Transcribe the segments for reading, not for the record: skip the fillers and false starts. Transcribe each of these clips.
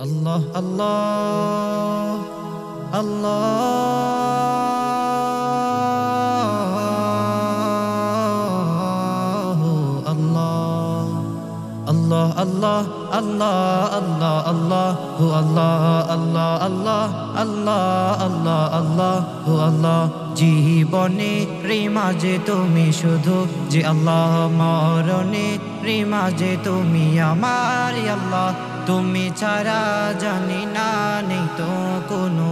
আল্লাহ আল্লাহ আল্লাহ আল্লাহ আল্লাহ আল্লাহ আল্লাহ আল্লাহ আল্লাহ হু আল্লাহ আল্লাহ আল্লাহ আল্লাহ আল্লাহ আল্লাহ হু আল্লাহ জীবনে মাঝে তুমি শুধু যে আল্লাহ মরণে মাঝে তুমি আমার আল্লাহ তুমি ছাড়া জানি না নেই তো কোনো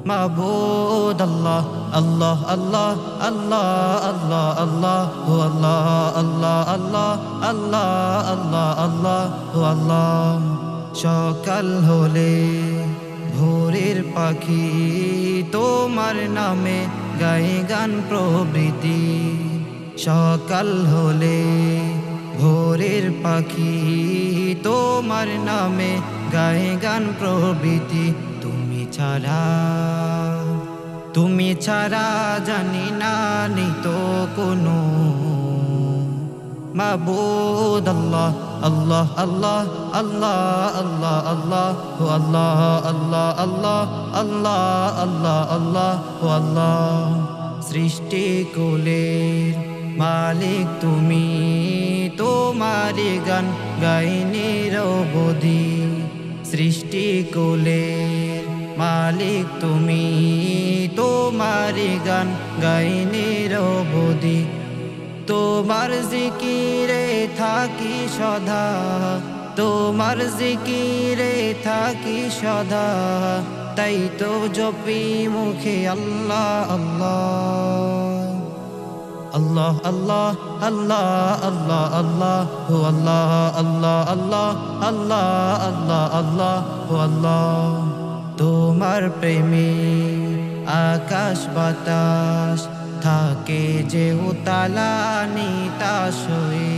মাবুদ আল্লাহ আল্লাহ আল্লাহ আল্লাহ আল্লাহ আল্লাহ হু আল্লাহ আল্লাহ আল্লাহ আল্লাহ আল্লাহ আল্লাহ হু আল্লাহ সকাল হলে ভোরের পাখি তোমার নামে গায়ে গান প্রবৃতি সকাল হলে ভোরের পাখি তোমার নামে গায়ে গান প্রবৃতি তুমি ছাড়া জানি না নেই তো কোনো মাবুদ আল্লাহ আল্লাহ আল্লাহ আল্লাহ আল্লাহ আল্লাহ হু আল্লাহ আল্লাহ আল্লাহ আল্লাহ আল্লাহ আল্লাহ হু আল্লাহ সৃষ্টি কুলের মালিক তুমি তোমারি গান গাই নিরবধি সৃষ্টি কুলের মালিক তুমি তোমারি গান গাই নিরবধি তোমার জিকিরে থাকি সদা তোমার জিকিরে থাকি সদা তাই তো জপি মুখে আল্লাহ আল্লাহ আল্লাহ আল্লাহ আল্লাহ আল্লাহ আল্লাহ হু আল্লাহ আল্লাহ আল্লাহ আল্লাহ আল্লাহ আল্লাহ হু আল্লাহ তোমার প্রেমে আকাশ বাতাস থাকে যে উতালা নিতাস হয়ে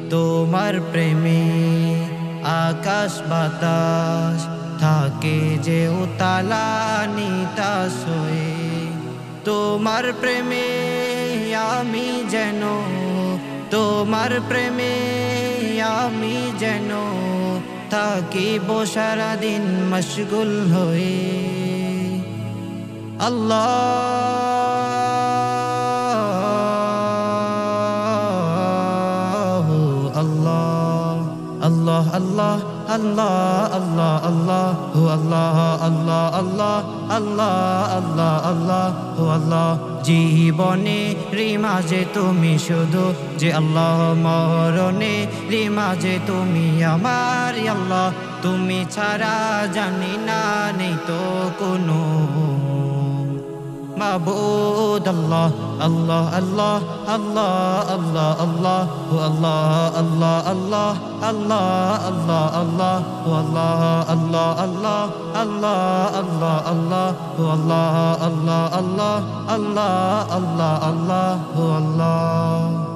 তোমার প্রেমে আকাশ বাতাস থাকে যে উতালা নিতাস হয়ে তোমার প্রেমে আমি যেন তোমার প্রেমে আমি যেন থাকিব সারাদিন মশগুল হয়ে আল্লাহ আল্লাহ আল্লাহ আল্লাহ আল্লাহ আল্লাহ আল্লাহ হু আল্লাহ আল্লাহ আল্লাহ আল্লাহ আল্লাহ আল্লাহ হু আল্লাহ জীবনে মাঝে তুমি শুধু যে আল্লাহ মরণে মাঝে তুমি আমার আল্লাহ তুমি ছাড়া জানি না নেই তো কোনো মাবুদ আল্লাহ আল্লাহ আল্লাহ আল্লাহ আল্লাহ আল্লাহ হু আল্লাহ আল্লাহ আল্লাহ আল্লাহ আল্লাহ আল্লাহ হু আল্লাহ আল্লাহ আল্লাহ আল্লাহ আল্লাহ আল্লাহ হু আল্লাহ আল্লাহ আল্লাহ আল্লাহ আল্লাহ আল্লাহ হু আল্লাহ